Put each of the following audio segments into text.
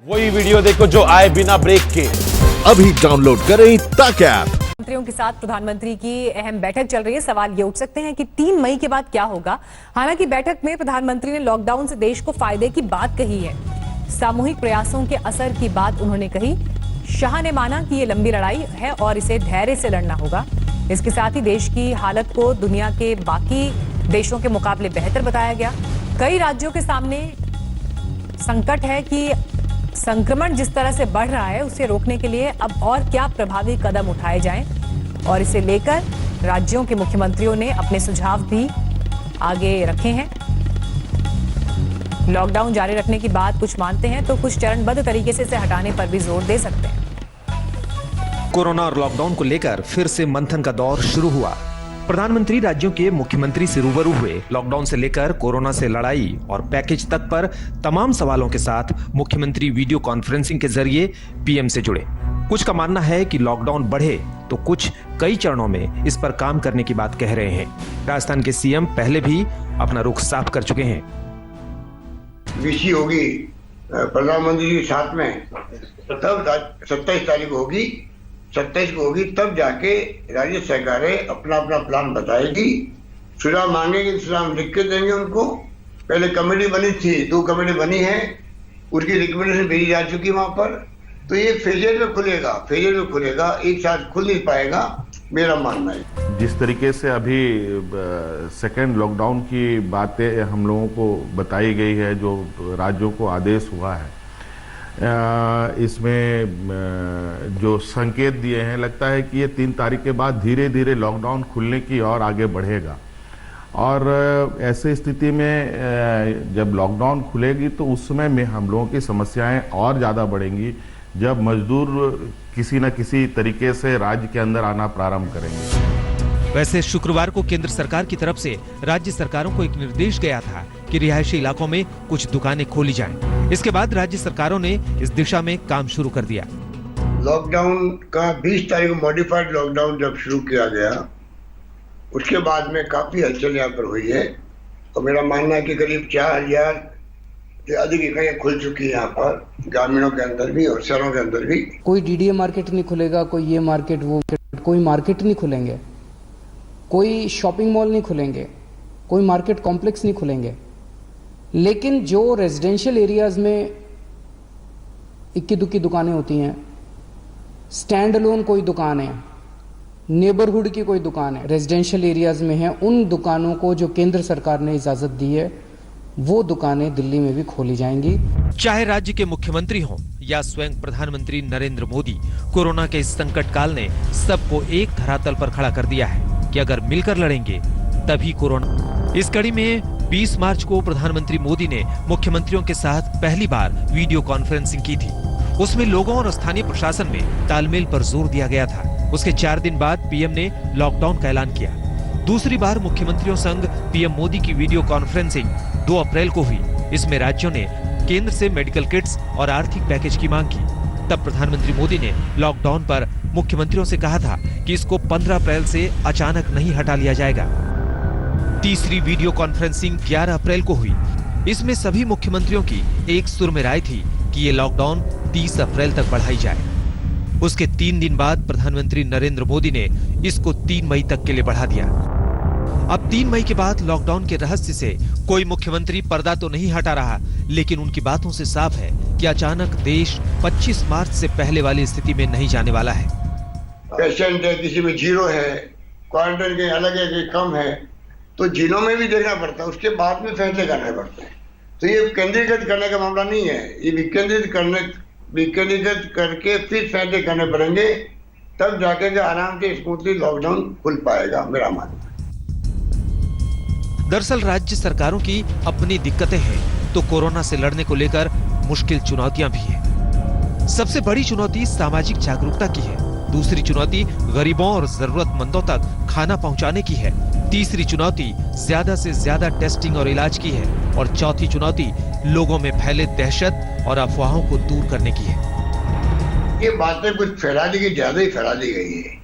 वही वीडियो देखो जो आए बिना ब्रेक के। अभी डाउनलोड करें तक ऐप। मंत्रियों के साथ प्रधानमंत्री की अहम बैठक चल रही है। सवाल ये उठ सकते हैं कि 3 मई के बाद क्या होगा। हालांकि बैठक में प्रधानमंत्री ने लॉकडाउन से देश को फायदे की बात कही है। सामूहिक प्रयासों के असर की बात उन्होंने कही। शाह ने माना कि ये लंबी लड़ाई है और इसे धैर्य से लड़ना होगा। इसके साथ ही देश की हालत को दुनिया के बाकी देशों के मुकाबले बेहतर बताया गया। कई राज्यों के सामने संकट है कि संक्रमण जिस तरह से बढ़ रहा है उसे रोकने के लिए अब और क्या प्रभावी कदम उठाए जाएं, और इसे लेकर राज्यों के मुख्यमंत्रियों ने अपने सुझाव भी आगे रखे हैं। लॉकडाउन जारी रखने की बात कुछ मानते हैं तो कुछ चरणबद्ध तरीके से इसे हटाने पर भी जोर दे सकते हैं। कोरोना और लॉकडाउन को लेकर फिर से मंथन का दौर शुरू हुआ। प्रधानमंत्री राज्यों के मुख्यमंत्री से रूबरू हुए। लॉकडाउन से लेकर कोरोना से लड़ाई और पैकेज तक पर तमाम सवालों के साथ मुख्यमंत्री वीडियो कॉन्फ्रेंसिंग के जरिए पीएम से जुड़े। कुछ का मानना है कि लॉकडाउन बढ़े तो कुछ कई चरणों में इस पर काम करने की बात कह रहे हैं। राजस्थान के सीएम पहले भी अपना रुख साफ कर चुके हैं। वीसी होगी प्रधानमंत्री के साथ में, तब 27 तारीख होगी, 27 को होगी, तब जाके राज्य सरकारें अपना अपना प्लान बताएगी। सुझाव मांगेंगे, सुझाव लिख के देंगे उनको। पहले कमेटी बनी थी, 2 कमेटी बनी है, उसकी रिकमेंडेशन भेजी जा चुकी है वहां पर। तो ये फेजेज में खुलेगा, एक साथ खुल नहीं पाएगा, मेरा मानना है। जिस तरीके से अभी सेकेंड लॉकडाउन की बातें हम लोगों को बताई गई है, जो राज्यों को आदेश हुआ है, इसमें जो संकेत दिए हैं, लगता है कि ये 3 तारीख के बाद धीरे धीरे लॉकडाउन खुलने की और आगे बढ़ेगा। और ऐसे स्थिति में जब लॉकडाउन खुलेगी तो उस समय में हम लोगों की समस्याएं और ज़्यादा बढ़ेंगी, जब मजदूर किसी न किसी तरीके से राज्य के अंदर आना प्रारंभ करेंगे। वैसे शुक्रवार को केंद्र सरकार की तरफ से राज्य सरकारों को एक निर्देश गया था कि रिहायशी इलाकों में कुछ दुकानें खोली जाएं। इसके बाद राज्य सरकारों ने इस दिशा में काम शुरू कर दिया। लॉकडाउन का 20 तारीख को मॉडिफाइड लॉकडाउन जब शुरू किया गया, उसके बाद में काफी हलचल यहाँ पर हुई है। और मेरा मानना है कि करीब 4000 से अधिक इकाइयां खुल चुकी है यहाँ पर, ग्रामीणों के अंदर भी और शहरों के अंदर भी। कोई डीडीए मार्केट नहीं खुलेगा, कोई ये मार्केट वो मार्केट, कोई मार्केट नहीं खुलेंगे, कोई शॉपिंग मॉल नहीं खुलेंगे, कोई मार्केट कॉम्प्लेक्स नहीं खुलेंगे। लेकिन जो रेजिडेंशियल एरियाज में इक्की दुक्की दुकानें होती हैं, स्टैंड अलोन कोई दुकान है, नेबरहुड की कोई दुकान है, रेजिडेंशियल एरियाज में है, उन दुकानों को जो केंद्र सरकार ने इजाजत दी है वो दुकानें दिल्ली में भी खोली जाएंगी। चाहे राज्य के मुख्यमंत्री हों या स्वयं प्रधानमंत्री नरेंद्र मोदी, कोरोना के इस संकट काल ने सबको एक धरातल पर खड़ा कर दिया है कि अगर मिलकर लड़ेंगे तभी कोरोना। इस कड़ी में 20 मार्च को प्रधानमंत्री मोदी ने मुख्यमंत्रियों के साथ पहली बार वीडियो कॉन्फ्रेंसिंग की थी। उसमें लोगों और स्थानीय प्रशासन में तालमेल पर जोर दिया गया था। उसके 4 दिन बाद पीएम ने लॉकडाउन का ऐलान किया। दूसरी बार मुख्यमंत्रियों संग पीएम मोदी की वीडियो कॉन्फ्रेंसिंग 2 अप्रैल को हुई। इसमें राज्यों ने केंद्र से मेडिकल किट्स और आर्थिक पैकेज की मांग की। तब प्रधानमंत्री मोदी ने लॉकडाउन पर मुख्यमंत्रियों से कहा था कि इसको 15 अप्रैल से अचानक नहीं हटा लिया जाएगा। तीसरी वीडियो कॉन्फ्रेंसिंग 11 अप्रैल को हुई। इसमें सभी मुख्यमंत्रियों की एक सुर में राय थी कि ये लॉकडाउन 30 अप्रैल तक बढ़ाई जाए। उसके 3 दिन बाद प्रधानमंत्री नरेंद्र मोदी ने इसको 3 मई तक के लिए बढ़ा दिया। अब 3 मई के बाद लॉकडाउन के रहस्य से कोई मुख्यमंत्री पर्दा तो नहीं हटा रहा, लेकिन उनकी बातों से साफ है कि अचानक देश 25 मार्च से पहले वाली स्थिति में नहीं जाने वाला है। पेशेंट है, किसी में 0 है, क्वारंटाइन के अलग है कि कम है, तो जिलों में भी देखना पड़ता है, उसके बाद में फैसले करने पड़ते हैं। तो ये केंद्रीकृत करने का मामला नहीं है, ये विकेंद्रीकृत करके फिर फैसले करने पड़ेंगे, तब जाके आराम से स्मूथली लॉकडाउन खुल पाएगा, मेरा मानना है। दरअसल राज्य सरकारों की अपनी दिक्कतें हैं तो कोरोना से लड़ने को लेकर मुश्किल चुनौतियां भी हैं। सबसे बड़ी चुनौती सामाजिक जागरूकता की है। दूसरी चुनौती गरीबों और जरूरतमंदों तक खाना पहुंचाने की है। तीसरी चुनौती ज्यादा से ज्यादा टेस्टिंग और इलाज की है। और चौथी चुनौती लोगों में फैले दहशत और अफवाहों को दूर करने की है। ये बातें कुछ फैला दी गई, ज्यादा ही फैला दी गई है।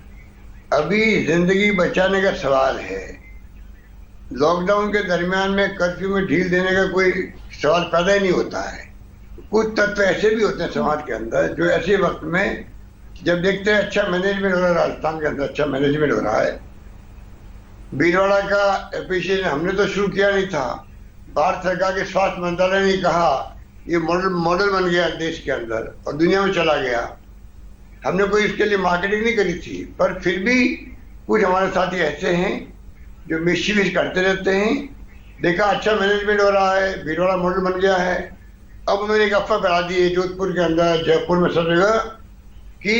अभी जिंदगी बचाने का सवाल है। लॉकडाउन के दरमियान में कर्फ्यू में ढील देने का कोई सवाल पैदा ही नहीं होता है। कुछ तत्व ऐसे भी होते हैं समाज के अंदर जो ऐसे वक्त में जब देखते हैं अच्छा मैनेजमेंट हो रहा है, राजस्थान के अंदर अच्छा मैनेजमेंट हो रहा है, भीलवाड़ा का एप्रिशिएशन हमने तो शुरू किया नहीं था, भारत सरकार के स्वास्थ्य मंत्रालय ने कहा ये मॉडल बन गया देश के अंदर और दुनिया में चला गया। हमने कोई इसके लिए मार्केटिंग नहीं करी थी, पर फिर भी कुछ हमारे साथी ऐसे हैं जो मिसयूज करते रहते हैं। देखा अच्छा मैनेजमेंट हो रहा है, भीलवाड़ा मॉडल बन गया है, अब उन्होंने एक अफवाह फैला दी है जोधपुर के अंदर, जयपुर में, सब जगह कि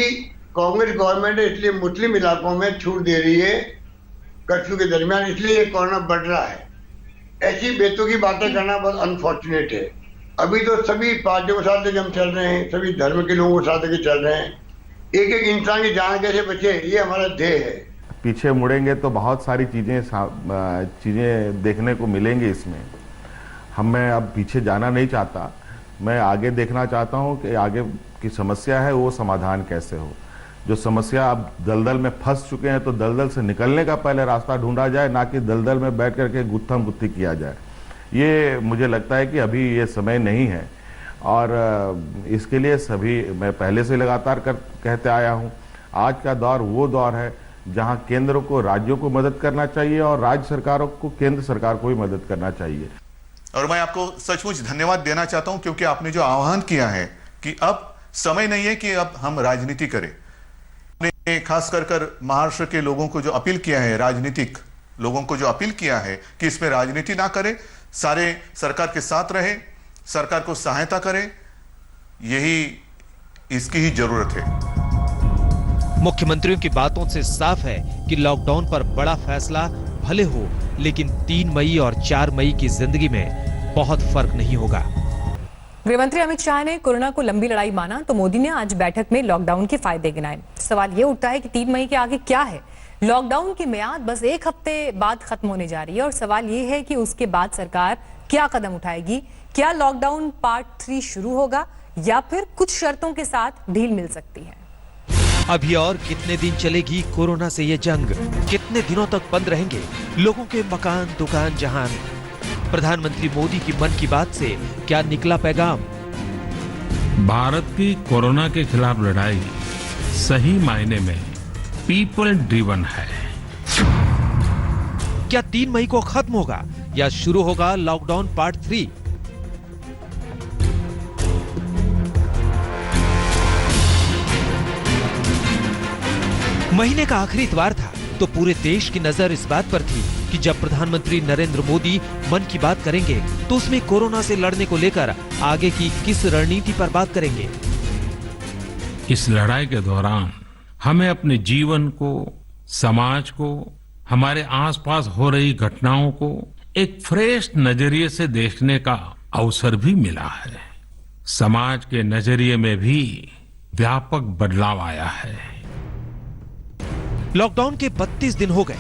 कांग्रेस गवर्नमेंट इसलिए मुस्लिम इलाकों में छूट दे रही है कर्फ्यू के दरमियान, इसलिए कोरोना बढ़ रहा है। ऐसी बेतुकी बातें करना बहुत अनफॉर्चुनेट है। अभी तो सभी पार्टियों के साथ हम चल रहे हैं, सभी धर्म के लोगों के साथ चल रहे हैं, एक एक इंसान की जान कैसे बचे ये हमारा ध्येय है। पीछे मुड़ेंगे तो बहुत सारी चीज़ें देखने को मिलेंगी इसमें। मैं अब पीछे जाना नहीं चाहता, मैं आगे देखना चाहता हूं कि आगे की समस्या है वो समाधान कैसे हो। जो समस्या अब दलदल में फंस चुके हैं तो दलदल से निकलने का पहले रास्ता ढूंढा जाए, ना कि दलदल में बैठ करके गुत्थम गुत्थी किया जाए। ये मुझे लगता है कि अभी ये समय नहीं है और इसके लिए सभी मैं पहले से लगातार कहते आया हूँ, आज का दौर वो दौर है जहाँ केंद्र को राज्यों को मदद करना चाहिए और राज्य सरकारों को केंद्र सरकार को भी मदद करना चाहिए। और मैं आपको सचमुच धन्यवाद देना चाहता हूं क्योंकि आपने जो आह्वान किया है कि अब समय नहीं है कि अब हम राजनीति करें। आपने खास कर महाराष्ट्र के लोगों को जो अपील किया है, राजनीतिक लोगों को जो अपील किया है कि इसमें राजनीति ना करें, सारे सरकार के साथ रहे, सरकार को सहायता करें, यही इसकी ही जरूरत है। मुख्यमंत्रियों की बातों से साफ है कि लॉकडाउन पर बड़ा फैसला भले हो, लेकिन 3 मई और 4 मई की जिंदगी में बहुत फर्क नहीं होगा। गृहमंत्री अमित शाह ने कोरोना को लंबी लड़ाई माना तो मोदी ने आज बैठक में लॉकडाउन के फायदे गिनाए। सवाल ये उठता है कि 3 मई के आगे क्या है। लॉकडाउन की मियाद बस 1 हफ्ते बाद खत्म होने जा रही है और सवाल ये है कि उसके बाद सरकार क्या कदम उठाएगी। क्या लॉकडाउन पार्ट 3 शुरू होगा या फिर कुछ शर्तों के साथ ढील मिल सकती है। अभी और कितने दिन चलेगी कोरोना से ये जंग, कितने दिनों तक बंद रहेंगे लोगों के मकान, दुकान, जहान। प्रधानमंत्री मोदी की मन की बात से क्या निकला पैगाम। भारत की कोरोना के खिलाफ लड़ाई सही मायने में पीपल ड्रिवन है। क्या 3 मई को खत्म होगा या शुरू होगा लॉकडाउन पार्ट 3। महीने का आखिरी इतवार था तो पूरे देश की नजर इस बात पर थी कि जब प्रधानमंत्री नरेंद्र मोदी मन की बात करेंगे तो उसमें कोरोना से लड़ने को लेकर आगे की किस रणनीति पर बात करेंगे। इस लड़ाई के दौरान हमें अपने जीवन को, समाज को, हमारे आसपास हो रही घटनाओं को एक फ्रेश नजरिए से देखने का अवसर भी मिला है। समाज के नजरिए में भी व्यापक बदलाव आया है। लॉकडाउन के 32 दिन हो गए।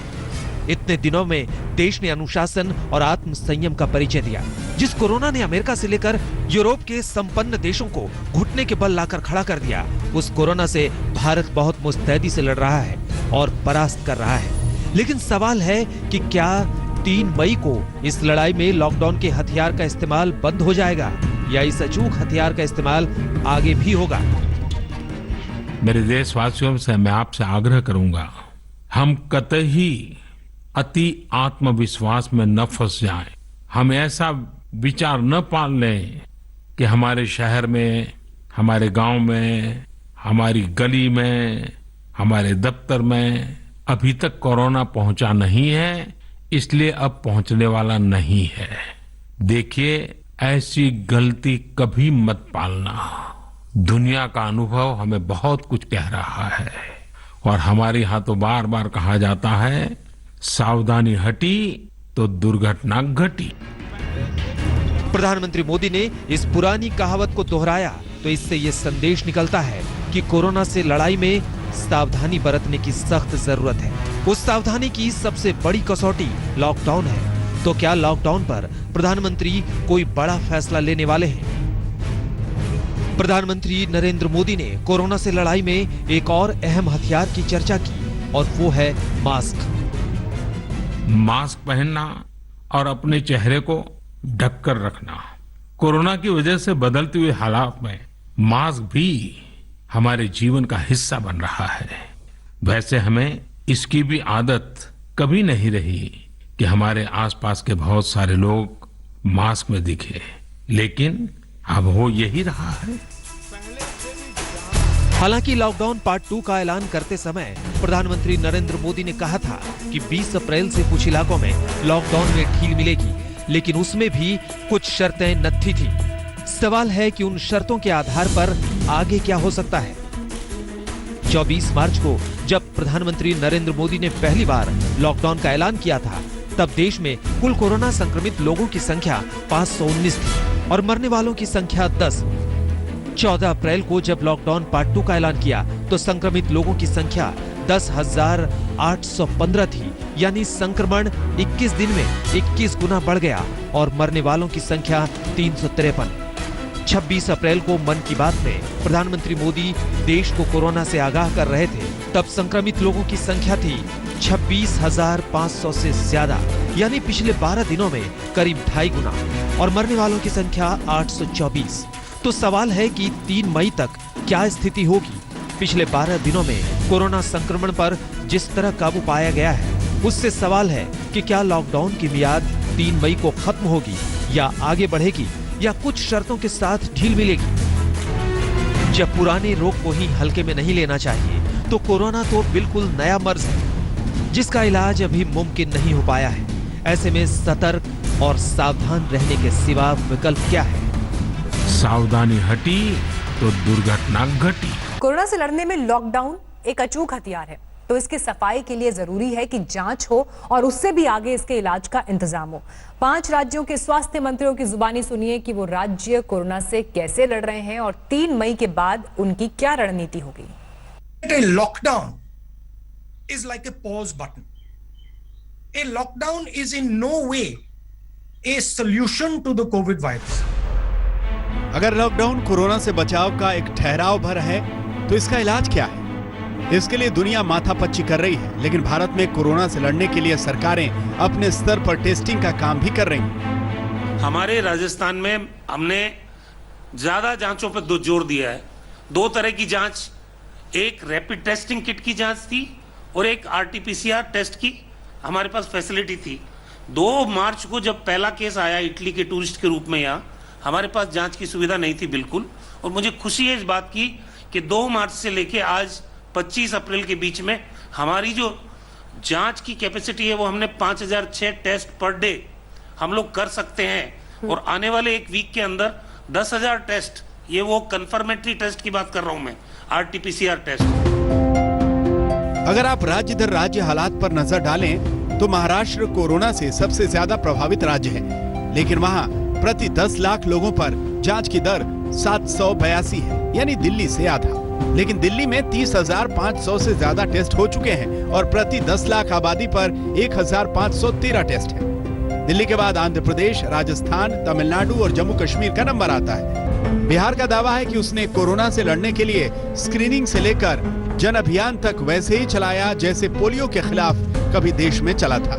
इतने दिनों में देश ने अनुशासन और आत्म संयम का परिचय दिया। जिस कोरोना ने अमेरिका से लेकर यूरोप के संपन्न देशों को घुटने के बल लाकर खड़ा कर दिया, उस कोरोना से भारत बहुत मुस्तैदी से लड़ रहा है और परास्त कर रहा है। लेकिन सवाल है कि क्या 3 मई को इस लड़ाई में लॉकडाउन के हथियार का इस्तेमाल बंद हो जाएगा या इस अचूक हथियार का इस्तेमाल आगे भी होगा। मेरे देशवासियों से मैं आपसे आग्रह करूंगा, हम कतई अति आत्मविश्वास में न फंस जाएं। हम ऐसा विचार न पाल लें कि हमारे शहर में, हमारे गांव में, हमारी गली में, हमारे दफ्तर में अभी तक कोरोना पहुंचा नहीं है, इसलिए अब पहुंचने वाला नहीं है। देखिए, ऐसी गलती कभी मत पालना। दुनिया का अनुभव हमें बहुत कुछ कह रहा है और हमारे यहाँ तो बार बार कहा जाता है, सावधानी हटी तो दुर्घटना घटी। प्रधानमंत्री मोदी ने इस पुरानी कहावत को दोहराया तो इससे ये संदेश निकलता है कि कोरोना से लड़ाई में सावधानी बरतने की सख्त जरूरत है। उस सावधानी की सबसे बड़ी कसौटी लॉकडाउन है। तो क्या लॉकडाउन पर प्रधानमंत्री कोई बड़ा फैसला लेने वाले हैं? प्रधानमंत्री नरेंद्र मोदी ने कोरोना से लड़ाई में एक और अहम हथियार की चर्चा की और वो है मास्क। मास्क पहनना और अपने चेहरे को ढककर रखना कोरोना की वजह से बदलते हुए हालात में मास्क भी हमारे जीवन का हिस्सा बन रहा है। वैसे हमें इसकी भी आदत कभी नहीं रही कि हमारे आसपास के बहुत सारे लोग मास्क में दिखे, लेकिन अब हो यही रहा है। हालांकि लॉकडाउन पार्ट 2 का ऐलान करते समय प्रधानमंत्री नरेंद्र मोदी ने कहा था कि 20 अप्रैल से कुछ इलाकों में लॉकडाउन में ढील मिलेगी, लेकिन उसमें भी कुछ शर्तें नत्थी थी। सवाल है कि उन शर्तों के आधार पर आगे क्या हो सकता है। 24 मार्च को जब प्रधानमंत्री नरेंद्र मोदी ने पहली बार लॉकडाउन का ऐलान किया था, तब देश में कुल कोरोना संक्रमित लोगों की संख्या 519 थी और मरने वालों की संख्या 10। 14 अप्रैल को जब लॉकडाउन पार्ट 2 का ऐलान किया तो संक्रमित लोगों की संख्या 10,815 थी, यानी संक्रमण 21 दिन में 21 गुना बढ़ गया और मरने वालों की संख्या 353। 26 अप्रैल को मन की बात में प्रधानमंत्री मोदी देश को कोरोना से आगाह कर रहे थे, तब संक्रमित लोगों की संख्या थी 26,500 से ज्यादा, यानी पिछले 12 दिनों में करीब 2.5 गुना और मरने वालों की संख्या 824। तो सवाल है कि 3 मई तक क्या स्थिति होगी। पिछले 12 दिनों में कोरोना संक्रमण पर जिस तरह काबू पाया गया है, उससे सवाल है कि क्या लॉकडाउन की मियाद 3 मई को खत्म होगी या आगे बढ़ेगी या कुछ शर्तों के साथ ढील मिलेगी। जब पुराने रोग को ही हल्के में नहीं लेना चाहिए, तो कोरोना तो बिल्कुल नया मर्ज है जिसका इलाज अभी मुमकिन नहीं हो पाया है। ऐसे में सतर्क और सावधान रहने के सिवा विकल्प क्या है? सावधानी हटी तो दुर्घटना घटी। कोरोना से लड़ने में लॉकडाउन एक अचूक हथियार है, तो इसकी सफाई के लिए जरूरी है कि जांच हो और उससे भी आगे इसके इलाज का इंतजाम हो। 5 राज्यों के स्वास्थ्य मंत्रियों की जुबानी सुनिए कि वो राज्य कोरोना से कैसे लड़ रहे हैं और 3 मई के बाद उनकी क्या रणनीति होगी। A lockdown is like a pause button. A lockdown is in no way a solution to the COVID virus. अगर लॉकडाउन कोरोना से बचाव का एक ठहराव भर है, तो इसका इलाज क्या है? इसके लिए दुनिया माथापच्ची कर रही है, लेकिन भारत में कोरोना से लड़ने के लिए सरकारें अपने स्तर पर टेस्टिंग का काम भी कर रही हैं। हमारे राजस्थान में हमने ज्यादा जांचों पर जोर दिया है। 2 तरह की जांच, एक रैपिड टेस्टिंग किट की जांच थी और एक RT-PCR टेस्ट की हमारे पास फैसिलिटी थी। 2 मार्च को जब पहला केस आया इटली के टूरिस्ट के रूप में, यहाँ हमारे पास जांच की सुविधा नहीं थी बिल्कुल, और मुझे खुशी है इस बात की कि 2 मार्च से लेके आज 25 अप्रैल के बीच में हमारी जो जांच की कैपेसिटी है वो हमने 5006 टेस्ट पर डे हम लोग कर सकते हैं, और आने वाले 1 वीक के अंदर 10,000 टेस्ट, ये वो कंफर्मेटरी टेस्ट की बात कर रहा हूं मैं, RT-PCR टेस्ट। अगर आप राज्य दर राज्य हालात पर नजर डालें तो महाराष्ट्र कोरोना से सबसे ज्यादा प्रभावित राज्य है, लेकिन वहां प्रति 10 लाख लोगों पर जांच की दर 782 है, यानी दिल्ली से आधा। लेकिन दिल्ली में 30,500 से ज्यादा टेस्ट हो चुके हैं और प्रति 10 लाख आबादी पर 1,513 टेस्ट है। दिल्ली के बाद आंध्र प्रदेश, राजस्थान, तमिलनाडु और जम्मू कश्मीर का नंबर आता है। बिहार का दावा है कि उसने कोरोना से लड़ने के लिए स्क्रीनिंग से लेकर जन अभियान तक वैसे ही चलाया जैसे पोलियो के खिलाफ कभी देश में चला था।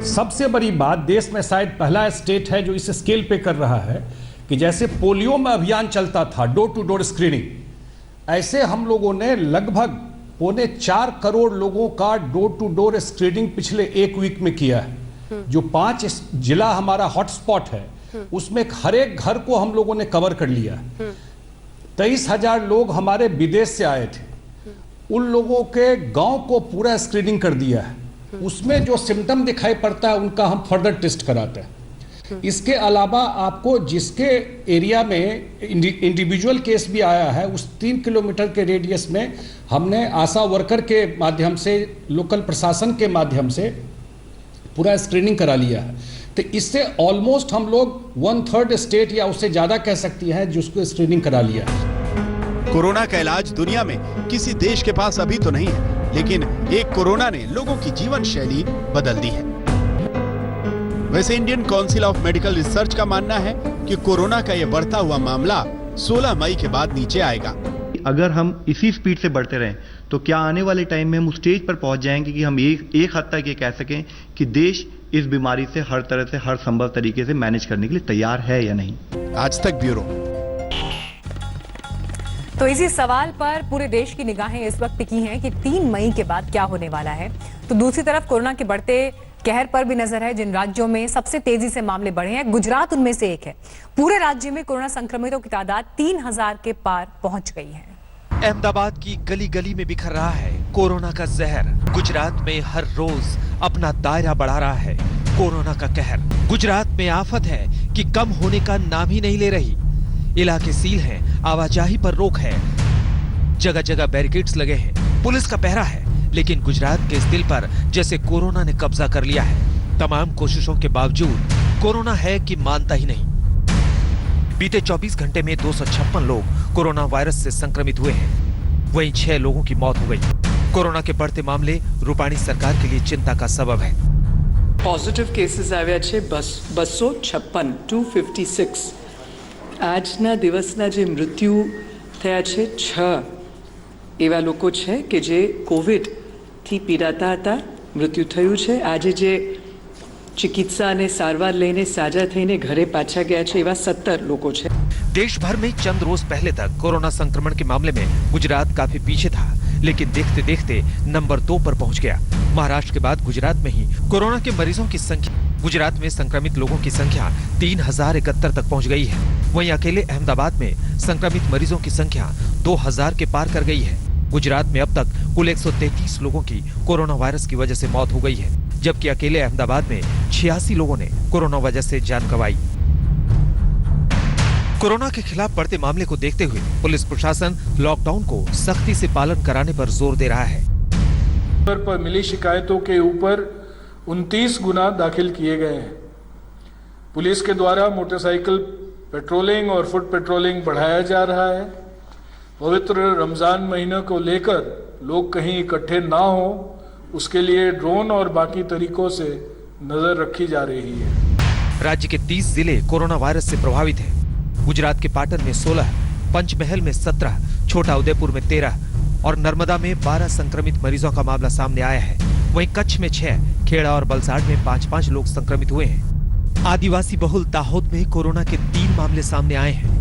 सबसे बड़ी बात, देश में शायद पहला स्टेट है जो इस स्केल पे कर रहा है कि जैसे पोलियो में अभियान चलता था, डोर टू डोर स्क्रीनिंग, ऐसे हम लोगों ने लगभग 4.25 करोड़ लोगों का डोर टू डोर स्क्रीनिंग पिछले 1 वीक में किया है। जो 5 जिला हमारा हॉटस्पॉट है उसमें हर एक घर को हम लोगों ने कवर कर लिया। 23,000 लोग हमारे विदेश से आए थे, उन लोगों के गांव को पूरा स्क्रीनिंग कर दिया है। उसमें जो सिम्टम दिखाई पड़ता है उनका हम फर्दर टेस्ट कराते हैं। इसके अलावा आपको जिसके एरिया में इंडिविजुअल केस भी आया है, उस 3 किलोमीटर के रेडियस में हमने आशा वर्कर के माध्यम से, लोकल प्रशासन के माध्यम से पूरा स्क्रीनिंग करा लिया है। तो इससे ऑलमोस्ट हम लोग 1/3 स्टेट या उससे ज्यादा कह सकती है जिसको स्क्रीनिंग करा लिया है। कोरोना का इलाज दुनिया में किसी देश के पास अभी तो नहीं है, लेकिन एक कोरोना ने लोगों की जीवन शैली बदल दी है। वैसे Indian council of medical research का मानना है कि कोरोना का यह बढ़ता हुआ मामला 16 मई के बाद नीचे आएगा। अगर हम इसी स्पीड से बढ़ते रहें तो क्या आने वाले टाइम में हम उस स्टेज पर पहुंच जाएंगे कि हम एक हद तक ये कह सकें कि देश इस बीमारी से हर तरह से हर संभव तरीके से मैनेज करने के लिए तैयार है या नहीं। आज तक ब्यूरो। तो इसी सवाल पर पूरे देश की निगाहें इस वक्त टिकी हैं कि 3 मई के बाद क्या होने वाला है। तो दूसरी तरफ कोरोना के बढ़ते कहर पर भी नजर है। जिन राज्यों में सबसे तेजी से मामले बढ़े हैं, गुजरात उनमें से एक है। पूरे राज्य में कोरोना संक्रमितों की तादाद 3000 के पार पहुंच गई है। अहमदाबाद की गली गली में बिखर रहा है कोरोना का जहर। गुजरात में हर रोज अपना दायरा बढ़ा रहा है कोरोना का कहर। गुजरात में आफत है कि कम होने का नाम ही नहीं ले रही। इलाके सील हैं, आवाजाही पर रोक है, जगह जगह बैरिकेड्स लगे हैं, पुलिस का पहरा है। लेकिन गुजरात के इस दिल पर जैसे कोरोना ने कब्जा कर लिया है। तमाम कोशिशों के बावजूद कोरोना है कि मानता ही नहीं। बीते 24 घंटे में 256 लोग कोरोना वायरस से संक्रमित हुए हैं। वहीं 6 लोगों की मौत हो गई। कोरोना के बढ़ते मामले रूपाणी सरकार के लिए चिंता का सबब है। पॉजिटिव केसेस આવ્યા છે 256 256। આજના દિવસના જે મૃત્યુ થયા છે 6 એવા લોકો છે કે જે કોવિડ થી પીડાતા હતા, મૃત્યુ થયું છે। આજે જે चिकित्सा ने सारवार लेने साजा थईने घरे पाछा गया छे एवा 70 लोगों छे। देश भर में चंद रोज पहले तक कोरोना संक्रमण के मामले में गुजरात काफी पीछे था, लेकिन देखते देखते नंबर 2 पर पहुंच गया। महाराष्ट्र के बाद गुजरात में ही कोरोना के मरीजों की संख्या, गुजरात में संक्रमित लोगों की संख्या 3071 तक पहुंच गई है। वहीं अकेले अहमदाबाद में संक्रमित मरीजों की संख्या 2000 के पार कर गई है। गुजरात में अब तक कुल 133 लोगों की कोरोना वायरस की वजह से मौत हो गई है, जबकि अकेले अहमदाबाद में 86 लोगों ने कोरोना वजह से जान गंवाई। कोरोना के खिलाफ बढ़ते मामले को देखते हुए पुलिस प्रशासन लॉकडाउन को सख्ती से पालन कराने पर जोर दे रहा है। पर मिली शिकायतों के ऊपर 29 गुना दाखिल किए गए हैं। पुलिस के द्वारा मोटरसाइकिल पेट्रोलिंग और फुट पेट्रोलिंग बढ़ाया जा रहा है। पवित्र रमजान महीने को लेकर लोग कहीं इकट्ठे ना हो, उसके लिए ड्रोन और बाकी तरीकों से नजर रखी जा रही है। राज्य के 30 जिले कोरोना वायरस से प्रभावित हैं। गुजरात के पाटन में 16, पंचमहल में 17, छोटा उदयपुर में 13 और नर्मदा में 12 संक्रमित मरीजों का मामला सामने आया है। वहीं कच्छ में 6, खेड़ा और वलसाड में 5-5 लोग संक्रमित हुए हैं। आदिवासी बहुल दाहोद में कोरोना के 3 मामले सामने आए हैं।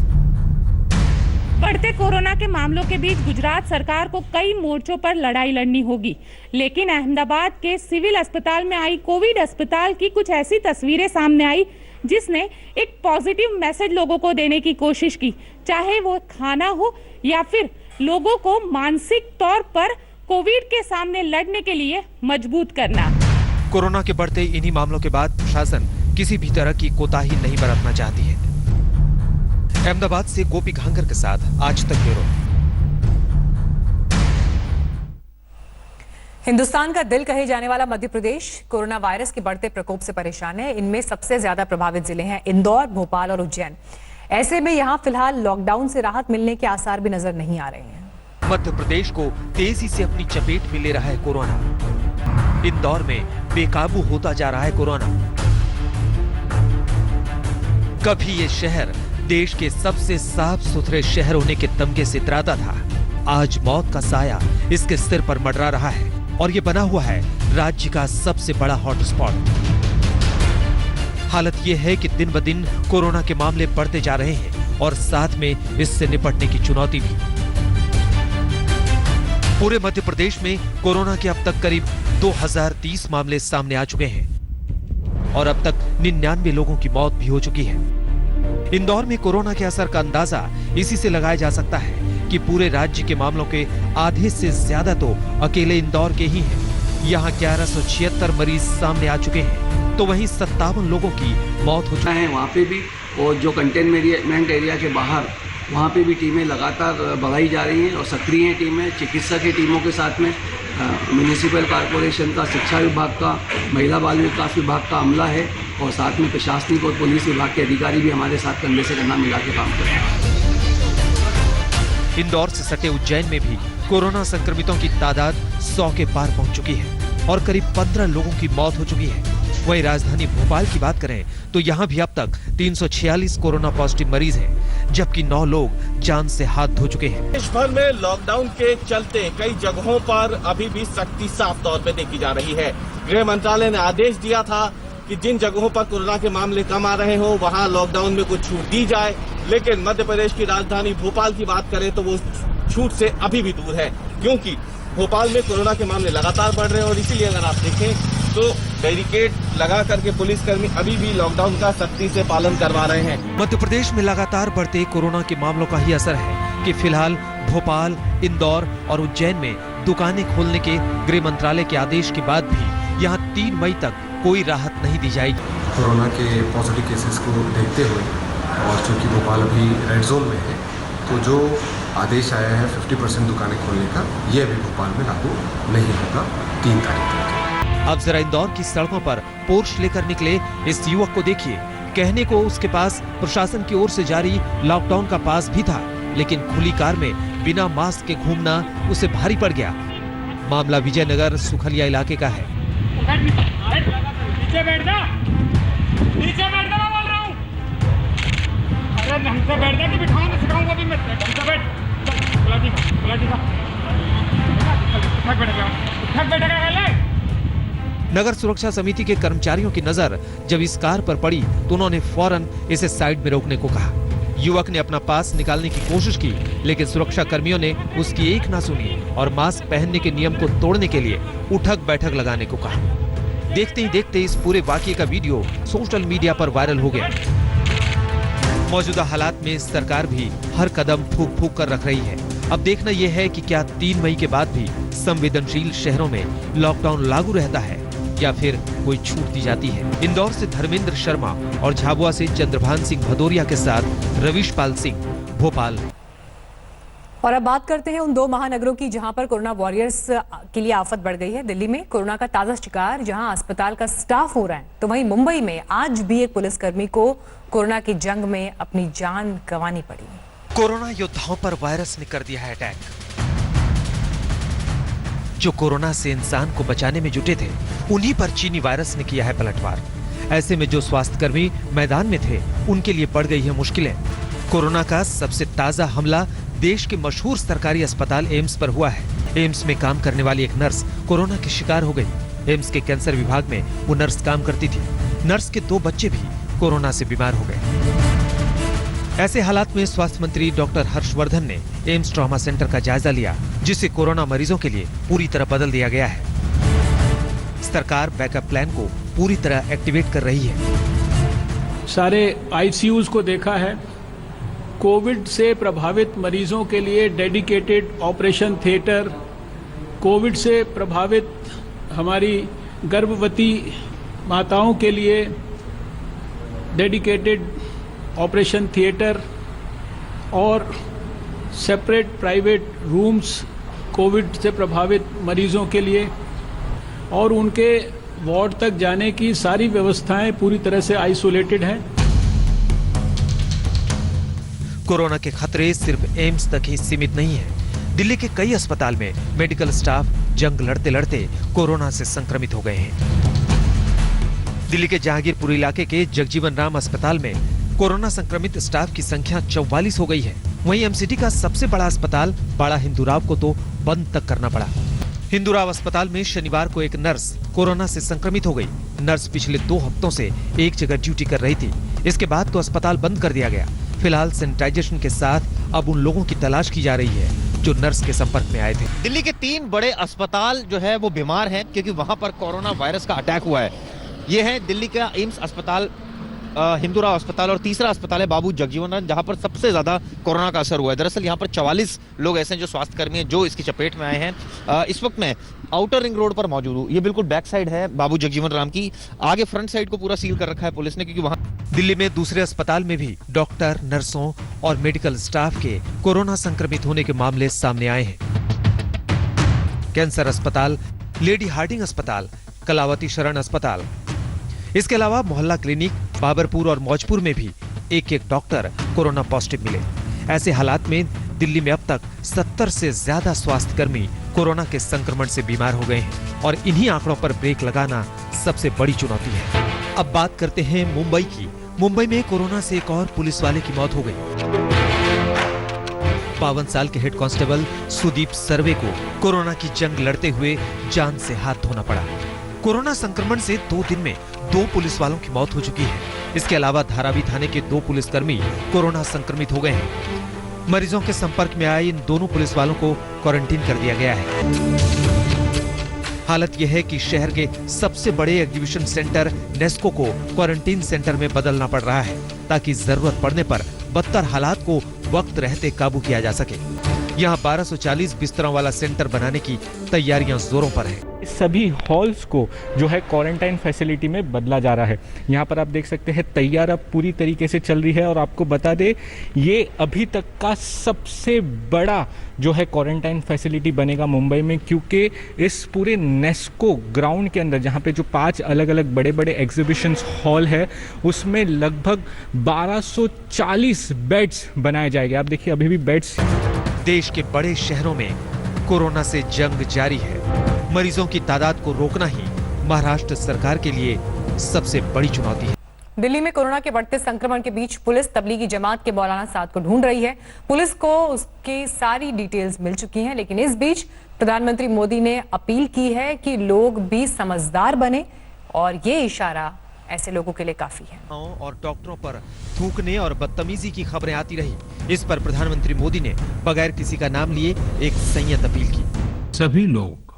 बढ़ते कोरोना के मामलों के बीच गुजरात सरकार को कई मोर्चों पर लड़ाई लड़नी होगी, लेकिन अहमदाबाद के सिविल अस्पताल में आई कोविड अस्पताल की कुछ ऐसी तस्वीरें सामने आई जिसने एक पॉजिटिव मैसेज लोगों को देने की कोशिश की, चाहे वो खाना हो या फिर लोगों को मानसिक तौर पर कोविड के सामने लड़ने के लिए मजबूत करना। कोरोना के बढ़ते इन्हीं मामलों के बाद प्रशासन किसी भी तरह की कोताही नहीं बरतना चाहती है। अहमदाबाद से गोपी घांगर के साथ आज तक ब्यूरो। हिंदुस्तान का दिल कहे जाने वाला मध्य प्रदेश कोरोना वायरस के बढ़ते प्रकोप से परेशान है। इनमें सबसे ज्यादा प्रभावित जिले हैं इंदौर, भोपाल और उज्जैन। ऐसे में यहां फिलहाल लॉकडाउन से राहत मिलने के आसार भी नजर नहीं आ रहे हैं। मध्य प्रदेश को तेजी से अपनी चपेट में ले रहा है कोरोना। इंदौर में बेकाबू होता जा रहा है कोरोना। कभी ये शहर देश के सबसे साफ सुथरे शहर होने के तमगे से इतराता था, आज मौत का साया इसके सिर पर मंडरा रहा है और ये बना हुआ है राज्य का सबसे बड़ा हॉटस्पॉट। हालत ये है कि दिन ब दिन कोरोना के मामले बढ़ते जा रहे हैं और साथ में इससे निपटने की चुनौती भी। पूरे मध्य प्रदेश में कोरोना के अब तक करीब 2030 मामले सामने आ चुके हैं और अब तक 99 लोगों की मौत भी हो चुकी है। इंदौर में कोरोना के असर का अंदाजा इसी से लगाया जा सकता है कि पूरे राज्य के मामलों के आधे से ज्यादा तो अकेले इंदौर के ही हैं। यहाँ 1176 मरीज सामने आ चुके हैं, तो वहीं 57 लोगों की मौत हो चुकी है। वहाँ पे भी और जो कंटेनमेंट एरिया के बाहर वहाँ पे भी टीमें लगातार बढ़ाई जा रही हैं और सक्रिय टीमें चिकित्सा की टीमों के साथ में म्यूनिसिपल कॉर्पोरेशन का, शिक्षा विभाग का, महिला बाल विकास विभाग का अमला है और साथ में प्रशासनिक और पुलिस विभाग के अधिकारी भी हमारे साथ कंधे से कंधा मिला के काम कर रहे हैं। इंदौर से सटे उज्जैन में भी कोरोना संक्रमितों की तादाद 100 के पार पहुंच चुकी है और करीब 15 लोगों की मौत हो चुकी है। वहीं राजधानी भोपाल की बात करें तो यहाँ भी अब तक 346 कोरोना पॉजिटिव मरीज हैं, जबकि 9 लोग जान से हाथ धो चुके हैं। देश भर में लॉकडाउन के चलते कई जगहों पर अभी भी सख्ती साफ तौर पे देखी जा रही है। गृह मंत्रालय ने आदेश दिया था कि जिन जगहों पर कोरोना के मामले कम आ रहे हो वहां लॉकडाउन में कुछ छूट दी जाए, लेकिन मध्य प्रदेश की राजधानी भोपाल की बात करें तो वो छूट से अभी भी दूर है, क्योंकि भोपाल में कोरोना के मामले लगातार बढ़ रहे हैं और इसीलिए अगर आप देखें तो बैरिकेड लगा करके पुलिसकर्मी अभी भी लॉकडाउन का सख्ती से पालन करवा रहे हैं। मध्य प्रदेश में लगातार बढ़ते कोरोना के मामलों का ही असर है कि फिलहाल भोपाल, इंदौर और उज्जैन में दुकानें खोलने के गृह मंत्रालय के आदेश के बाद भी यहां 3 मई तक कोई राहत नहीं दी जाएगी। कोरोना के पॉजिटिव केसेस को देखते हुए और चूंकि भोपाल अभी रेड जोन में है, तो जो आदेश आया है 50% दुकानें खोलने का, ये अभी भोपाल में लागू नहीं होगा 3 तारीख तक। अब जरा इंदौर की सड़कों पर पोर्श लेकर निकले इस युवक को देखिए। कहने को उसके पास प्रशासन की ओर से जारी लॉकडाउन का पास भी था, लेकिन खुली कार में बिना मास्क के घूमना उसे भारी पड़ गया। मामला विजयनगर सुखलिया इलाके का है। नीचे बैठ जा, नीचे बैठ जा, मैं बोल रहा हूँ। अरे ढंग से बैठ जा कि बिठाऊंगा, सिखाऊंगा भी मैं। ढंग से बैठ, नगर सुरक्षा समिति के कर्मचारियों की नजर जब इस कार पर पड़ी तो उन्होंने फौरन इसे साइड में रोकने को कहा। युवक ने अपना पास निकालने की कोशिश की, लेकिन सुरक्षा कर्मियों ने उसकी एक ना सुनी और मास्क पहनने के नियम को तोड़ने के लिए उठक बैठक लगाने को कहा। देखते ही देखते इस पूरे वाकये का वीडियो सोशल मीडिया पर वायरल हो गया। मौजूदा हालात में सरकार भी हर कदम फूंक फूंक कर रख रही है। अब देखना यह है कि क्या 3 मई के बाद भी संवेदनशील शहरों में लॉकडाउन लागू रहता है या फिर कोई छूट दी जाती है। इंदौर से धर्मेंद्र शर्मा और झाबुआ से चंद्रभान सिंह भदौरिया के साथ रवीश पाल सिंह, भोपाल। और अब बात करते हैं उन 2 महानगरों की जहां पर कोरोना वॉरियर्स के लिए आफत बढ़ गई है। दिल्ली में कोरोना का ताजा शिकार जहां अस्पताल का स्टाफ हो रहा है, तो वहीं मुंबई में आज भी एक पुलिसकर्मी को कोरोना की जंग में अपनी जान गंवानी पड़ी। कोरोना योद्धाओं पर वायरस ने कर दिया है अटैक। जो कोरोना से इंसान को बचाने में जुटे थे, उन्हीं पर चीनी वायरस ने किया है पलटवार। ऐसे में जो स्वास्थ्यकर्मी मैदान में थे, उनके लिए पड़ गई है मुश्किलें। कोरोना का सबसे ताजा हमला देश के मशहूर सरकारी अस्पताल एम्स पर हुआ है। एम्स में काम करने वाली एक नर्स कोरोना की शिकार हो गई। एम्स के कैंसर विभाग में वो नर्स काम करती थी। नर्स के 2 बच्चे भी कोरोना से बीमार हो गए। ऐसे हालात में स्वास्थ्य मंत्री डॉक्टर हर्षवर्धन ने एम्स ट्रॉमा सेंटर का जायजा लिया, जिसे कोरोना मरीजों के लिए पूरी तरह बदल दिया गया है। सरकार बैकअप प्लान को पूरी तरह एक्टिवेट कर रही है। सारे आईसीयूज को देखा है। कोविड से प्रभावित मरीजों के लिए डेडिकेटेड ऑपरेशन थिएटर, कोविड से प्रभावित हमारी गर्भवती माताओं के लिए डेडिकेटेड ऑपरेशन थिएटर और सेपरेट प्राइवेट रूम्स कोविड से प्रभावित मरीजों के लिए, और उनके वार्ड तक जाने की सारी व्यवस्थाएं पूरी तरह से आइसोलेटेड हैं। कोरोना के खतरे सिर्फ एम्स तक ही सीमित नहीं है। दिल्ली के कई अस्पताल में मेडिकल स्टाफ जंग लड़ते लड़ते कोरोना से संक्रमित हो गए हैं। दिल्ली के जहांगीरपुर इलाके के जगजीवन राम अस्पताल में कोरोना संक्रमित स्टाफ की संख्या 44 हो गई है। वहीं एमसीडी का सबसे बड़ा अस्पताल बड़ा हिंदूराव को तो बंद तक करना पड़ा। हिंदूराव अस्पताल में शनिवार को एक नर्स कोरोना से संक्रमित हो गई। नर्स पिछले 2 हफ्तों से एक जगह ड्यूटी कर रही थी। इसके बाद तो अस्पताल बंद कर दिया गया। फिलहाल सैनिटाइजेशन के साथ अब उन लोगों की तलाश की जा रही है जो नर्स के संपर्क में आए थे। दिल्ली के 3 बड़े अस्पताल जो है वो बीमार हैं, क्योंकि वहां पर कोरोना वायरस का अटैक हुआ है। ये है दिल्ली का एम्स अस्पताल, हिंदूराव अस्पताल, और तीसरा अस्पताल है बाबू जगजीवन राम, जहां पर सबसे ज्यादा कोरोना का असर हुआ है। दरअसल यहां पर 44 लोग ऐसे हैं जो स्वास्थ्यकर्मी हैं जो इसकी चपेट में आए हैं। इस वक्त मैं आउटर रिंग रोड पर मौजूद हूँ। ये बिल्कुल बैक साइड है बाबू जगजीवन राम की। आगे फ्रंट साइड को पूरा सील कर रखा है पुलिस ने, क्योंकि वहां दिल्ली में दूसरे अस्पताल में भी डॉक्टर, नर्सों और मेडिकल स्टाफ के कोरोना संक्रमित होने के मामले सामने आए हैं। कैंसर अस्पताल, लेडी हार्डिंग अस्पताल, कलावती शरण अस्पताल, इसके अलावा मोहल्ला क्लिनिक, बाबरपुर और मौजपुर में भी एक डॉक्टर कोरोना पॉजिटिव मिले। ऐसे हालात में दिल्ली में अब तक 70 से ज्यादा स्वास्थ्यकर्मी कोरोना के संक्रमण से बीमार हो गए हैं और इन्हीं आंकड़ों पर ब्रेक लगाना सबसे बड़ी चुनौती है। अब बात करते हैं मुंबई की। मुंबई में कोरोना से एक और पुलिस वाले की मौत हो गई। 52 साल के हेड कांस्टेबल सुदीप सर्वे को कोरोना की जंग लड़ते हुए जान से हाथ धोना पड़ा। कोरोना संक्रमण से 2 दिन में 2 पुलिस वालों की मौत हो चुकी है। इसके अलावा धारावी थाने के 2 पुलिसकर्मी कोरोना संक्रमित हो गए हैं। मरीजों के संपर्क में आए इन दोनों पुलिस वालों को क्वारंटीन कर दिया गया है। हालत यह है कि शहर के सबसे बड़े एग्जीबिशन सेंटर नेस्को को क्वारंटीन सेंटर में बदलना पड़ रहा है, ताकि जरूरत पड़ने पर बदतर हालात को वक्त रहते काबू किया जा सके। यहाँ 1240 बिस्तरों वाला सेंटर बनाने की तैयारियां जोरों पर है। सभी हॉल्स को जो है क्वारंटाइन फैसिलिटी में बदला जा रहा है। यहाँ पर आप देख सकते हैं तैयार अब पूरी तरीके से चल रही है। और आपको बता दें, ये अभी तक का सबसे बड़ा जो है क्वारंटाइन फैसिलिटी बनेगा मुंबई में, क्योंकि इस पूरे नेस्को ग्राउंड के अंदर जहाँ पे जो 5 अलग अलग बड़े बड़े एग्जीबिशन हॉल है, उसमें लगभग 1240 बेड्स बनाए जाएंगे। आप देखिए अभी भी बेड्स। देश के बड़े शहरों में कोरोना से जंग जारी है। मरीजों की तादाद को रोकना ही महाराष्ट्र सरकार के लिए सबसे बड़ी चुनौती है। दिल्ली में कोरोना के बढ़ते संक्रमण के बीच पुलिस तबलीगी जमात के मौलाना साद को ढूंढ रही है। पुलिस को उसकी सारी डिटेल्स मिल चुकी हैं, लेकिन इस बीच प्रधानमंत्री मोदी ने अपील की है कि लोग भी समझदार बने और ये इशारा ऐसे लोगों के लिए काफी है। और डॉक्टरों पर थूकने और बदतमीजी की खबरें आती रही। इस पर प्रधानमंत्री मोदी ने बगैर किसी का नाम लिए एक संयत अपील की। सभी लोग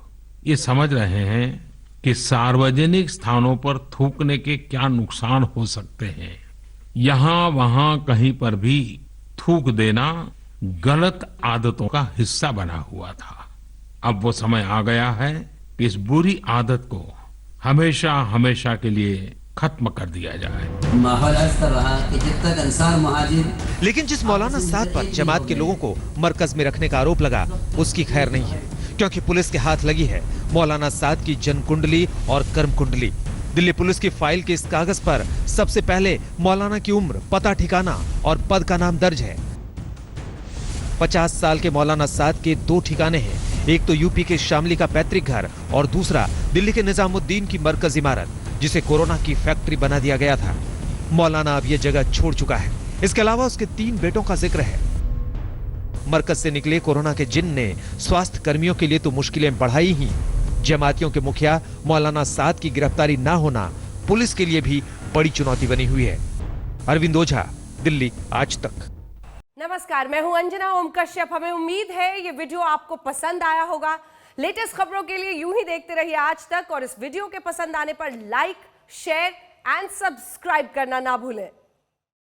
ये समझ रहे हैं कि सार्वजनिक स्थानों पर थूकने के क्या नुकसान हो सकते हैं। यहाँ वहाँ कहीं पर भी थूक देना गलत आदतों का हिस्सा बना हुआ था। अब वो समय आ गया है कि इस बुरी आदत को हमेशा हमेशा के लिए खत्म कर दिया जाए। माहौल ऐसा रहा कि जब तक अंसार महाजिर। लेकिन जिस मौलाना साद पर जमात के लोगों को मरकज में रखने का आरोप लगा, उसकी खैर नहीं है, क्योंकि पुलिस के हाथ लगी है मौलाना साद की जन्म कुंडली और कर्म कुंडली। दिल्ली पुलिस की फाइल के इस कागज पर सबसे पहले मौलाना की उम्र, पता ठिकाना और पद का नाम दर्ज है। 50 साल के मौलाना साद के 2 ठिकाने हैं। एक तो यूपी के शामली का पैतृक घर और दूसरा दिल्ली के निजामुद्दीन की मरकज इमारत, जिसे कोरोना की फैक्ट्री बना दिया गया था। मौलाना अब ये जगह छोड़ चुका है। इसके अलावा उसके 3 बेटों का जिक्र है। मरकज से निकले कोरोना के जिन ने स्वास्थ्य कर्मियों के लिए तो मुश्किलें बढ़ाई ही, जमातियों के मुखिया मौलाना साद की गिरफ्तारी ना होना पुलिस के लिए भी बड़ी चुनौती बनी हुई है। अरविंद ओझा, दिल्ली आज तक। नमस्कार, मैं हूं अंजना ओम कश्यप। हमें उम्मीद है ये वीडियो आपको पसंद आया होगा। लेटेस्ट खबरों के लिए यूं ही देखते रहिए आज तक, और इस वीडियो के पसंद आने पर लाइक, शेयर एंड सब्सक्राइब करना ना भूलें।